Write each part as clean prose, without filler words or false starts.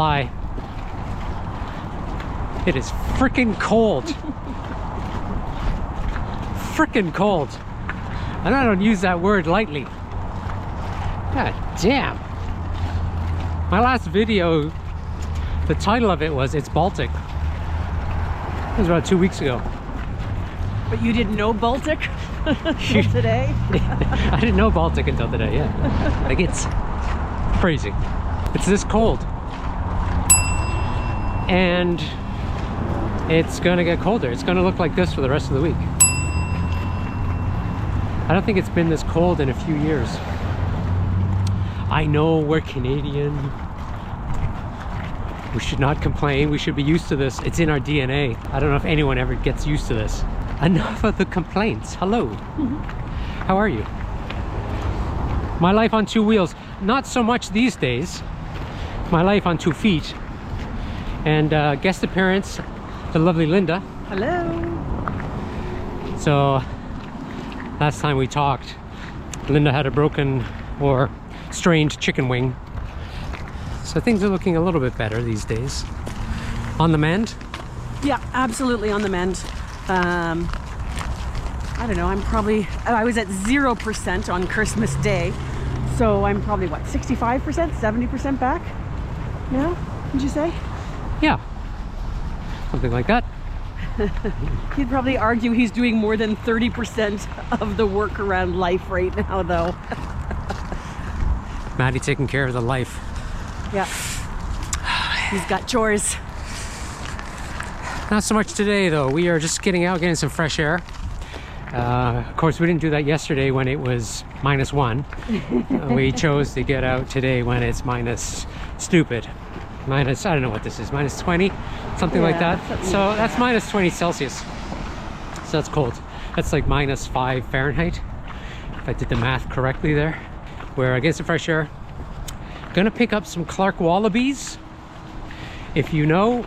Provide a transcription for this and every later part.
lie. It is freaking cold. Freaking cold. And I don't use that word lightly. God damn. My last video, the title of it was It's Baltic. It was about 2 weeks ago. But you didn't know Baltic until today? I didn't know Baltic until today, yeah. Like, it's crazy. It's this cold. And it's gonna get colder. It's gonna look like this for the rest of the week. I don't think it's been this cold in a few years. I know we're Canadian. We should not complain. We should be used to this. It's in our DNA. I don't know if anyone ever gets used to this. Enough of the complaints. Hello. How are you? My life on two wheels. Not so much these days. My life on 2 feet. And guest appearance, the lovely Linda. Hello. So last time we talked, Linda had a broken or strained chicken wing. So things are looking a little bit better these days. On the mend? Yeah, absolutely on the mend. I don't know, I was at 0% on Christmas Day. So I'm probably, what, 65%, 70% back now, would you say? Yeah, something like that. He'd probably argue he's doing more than 30% of the work around life right now, though. Maddie taking care of the life. Yeah, he's got chores. Not so much today, though. We are just getting out, getting some fresh air. Of course, we didn't do that yesterday when it was -1. We chose to get out today when it's minus stupid. Minus, I don't know what this is, minus 20, something like that. So that's minus 20 Celsius. So that's cold. That's like -5 Fahrenheit, if I did the math correctly there. We're getting some fresh air. Gonna pick up some Clark Wallabies. If you know,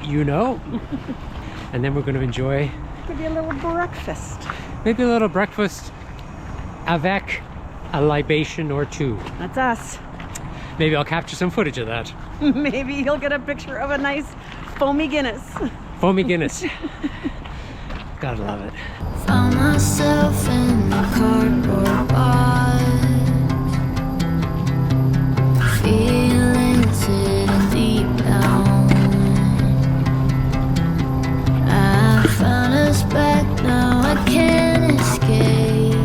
you know. And then we're gonna enjoy Could be a little breakfast. maybe a little breakfast avec a libation or two. That's us. Maybe I'll capture some footage of that. Maybe he'll get a picture of a nice foamy Guinness. Foamy Guinness. Gotta love it. Found myself in the cardboard box, feeling sitting deep down. I found us back now, I can't escape.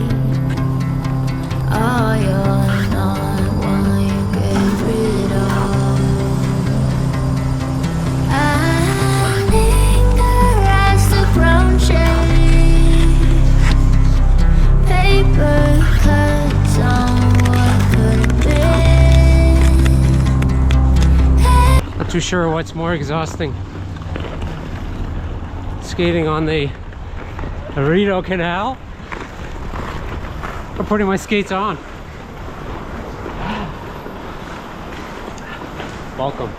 Oh, you're not one you get rid of. I linger as the brown shade, paper cuts on what could have been. Not too sure what's more exhausting. Skating on the Rideau Canal or putting my skates on. Welcome.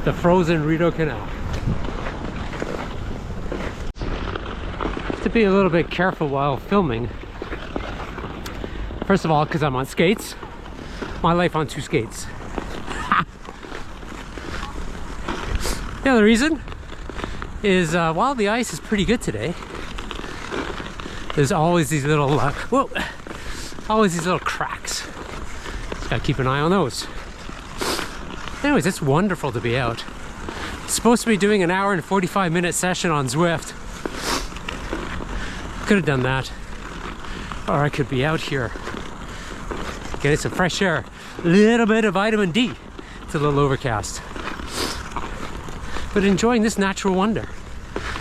The frozen Rideau Canal. Have to be a little bit careful while filming. First of all, because I'm on skates. My life on 2 skates. The other reason is while the ice is pretty good today, there's always these little always these little cracks. Just gotta keep an eye on those. Anyways, it's wonderful to be out. Supposed to be doing an hour and 45-minute session on Zwift. Could have done that, or I could be out here getting some fresh air, a little bit of vitamin D. It's a little overcast, but enjoying this natural wonder.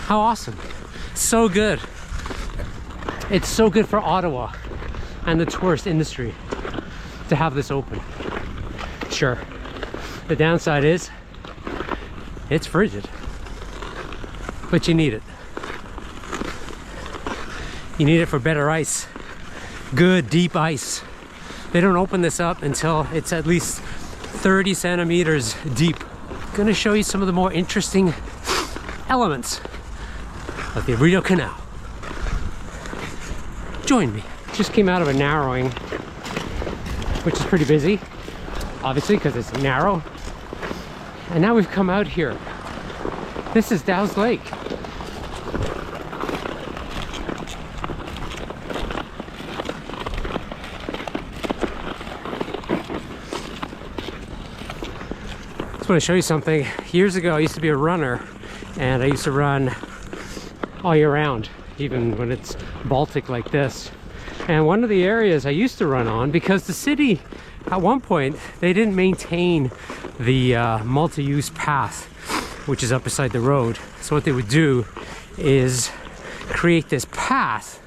How awesome. So good. It's so good for Ottawa and the tourist industry to have this open. Sure, the downside is it's frigid, but you need it. You need it for better ice. Good deep ice. They don't open this up until it's at least 30 centimeters deep. I'm gonna show you some of the more interesting elements of the Rideau Canal. Join me. Just came out of a narrowing, which is pretty busy. obviously, because it's narrow. And now we've come out here. This is Dow's Lake. I just want to show you something. Years ago, I used to be a runner, and I used to run all year round, even when it's Baltic like this. And one of the areas I used to run on, because the city, at one point, they didn't maintain the multi-use path, which is up beside the road. So what they would do is create this path,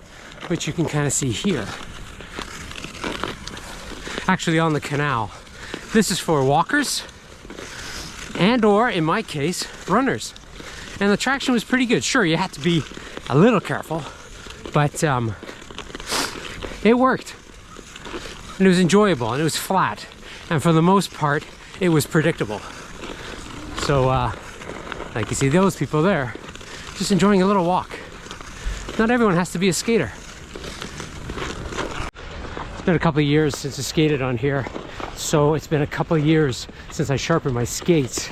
which you can kind of see here. Actually on the canal. This is for walkers, and or in my case, runners. And the traction was pretty good. Sure, you had to be a little careful, but it worked. And it was enjoyable, and it was flat. And for the most part, it was predictable. So, like you see those people there, just enjoying a little walk. Not everyone has to be a skater. It's been a couple of years since I skated on here. So it's been a couple of years since I sharpened my skates.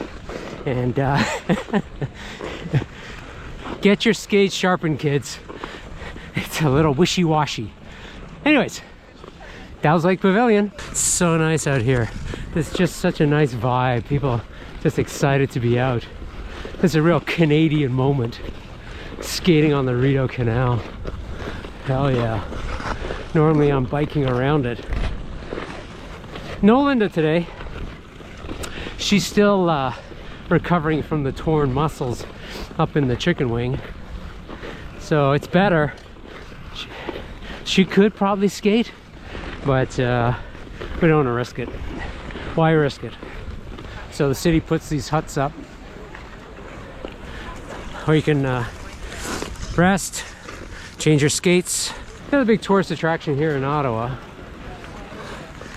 And get your skates sharpened, kids. It's a little wishy-washy. Anyways, Dow's Lake Pavilion. It's so nice out here. It's just such a nice vibe. People just excited to be out. It's a real Canadian moment. Skating on the Rideau Canal. Hell yeah. Normally I'm biking around it. No Linda today. She's still recovering from the torn muscles up in the chicken wing. So it's better. She could probably skate, but we don't want to risk it. Why risk it? So the city puts these huts up where you can rest, change your skates. The other big tourist attraction here in Ottawa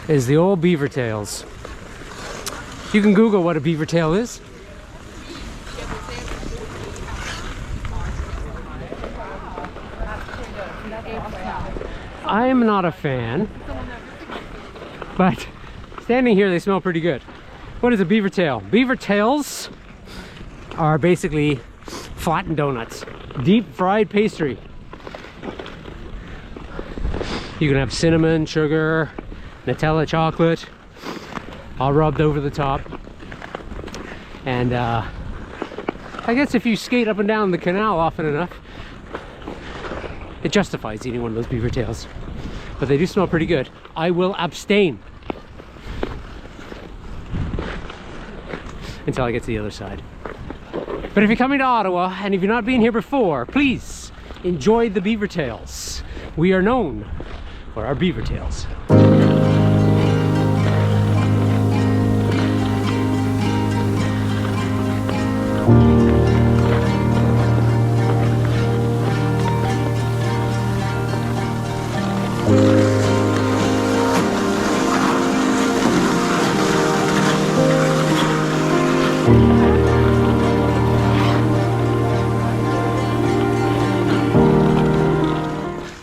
is the old beaver tails. You can Google what a beaver tail is. I am not a fan, but standing here they smell pretty good. What is a beaver tail? Beaver tails are basically flattened donuts, deep fried pastry. You can have cinnamon, sugar, Nutella chocolate, all rubbed over the top. And I guess if you skate up and down the canal often enough, it justifies eating one of those beaver tails. But they do smell pretty good. I will abstain until I get to the other side. But if you're coming to Ottawa, and if you've not been here before, please enjoy the beaver tails. We are known for our beaver tails.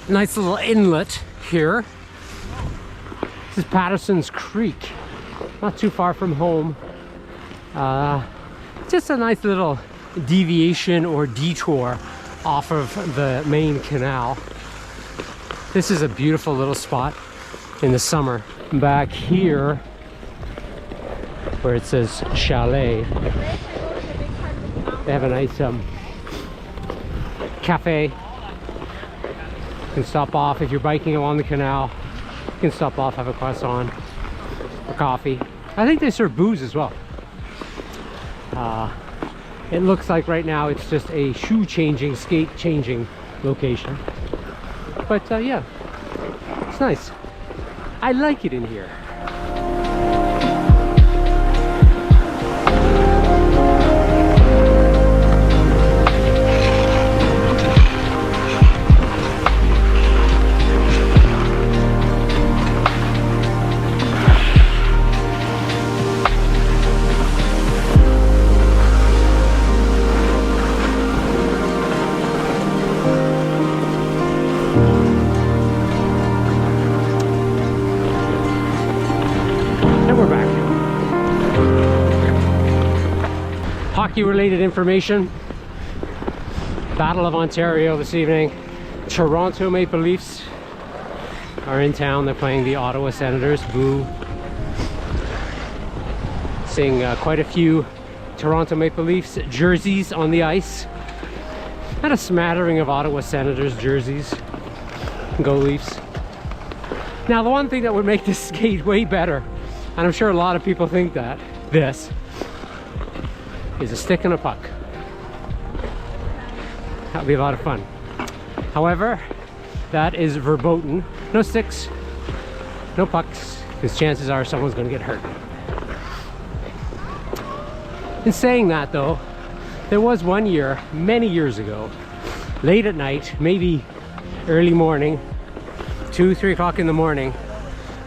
Nice little inlet here. This is Patterson's Creek, not too far from home. Just a nice little deviation or detour off of the main canal. This is a beautiful little spot in the summer. Back here, where it says chalet, they have a nice cafe. You can stop off if you're biking along the canal. You can stop off, have a croissant or coffee. I think they serve booze as well. It looks like right now it's just a shoe changing, skate changing location. But yeah, it's nice. I like it in here. hockey related information. Battle of Ontario this evening. Toronto Maple Leafs are in town. They're playing the Ottawa Senators. Boo. Seeing quite a few Toronto Maple Leafs jerseys on the ice. And a smattering of Ottawa Senators jerseys. Go Leafs. Now the one thing that would make this skate way better, and I'm sure a lot of people think that, this is a stick and a puck. That'll be a lot of fun. However, that is verboten. No sticks, no pucks, because chances are someone's going to get hurt. In saying that though, there was one year, many years ago, late at night, maybe early morning, 2-3 o'clock in the morning,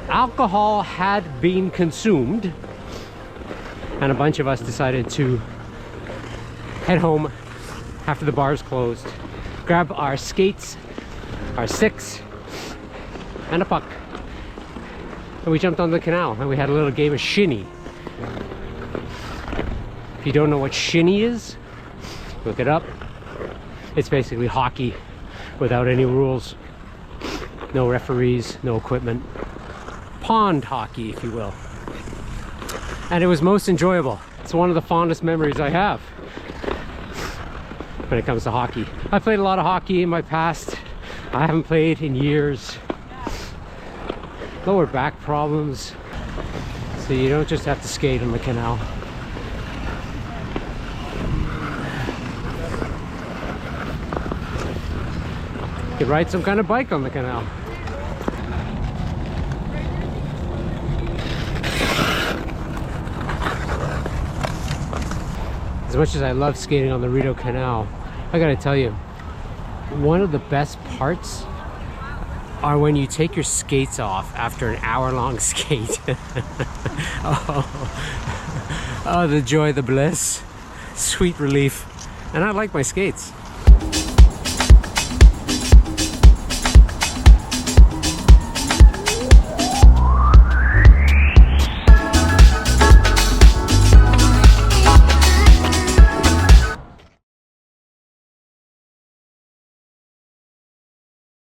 alcohol had been consumed and a bunch of us decided to head home after the bars closed, grab our skates, our sticks, and a puck, and we jumped on the canal and we had a little game of shinny. If you don't know what shinny is, look it up. It's basically hockey without any rules. No referees, no equipment. Pond hockey, if you will. And it was most enjoyable. It's one of the fondest memories I have when it comes to hockey. I played a lot of hockey in my past. I haven't played in years. Lower back problems. So you don't just have to skate on the canal. You could ride some kind of bike on the canal. As much as I love skating on the Rideau Canal, I gotta tell you, one of the best parts are when you take your skates off after an hour-long skate. Oh, the joy, the bliss, sweet relief. And I like my skates.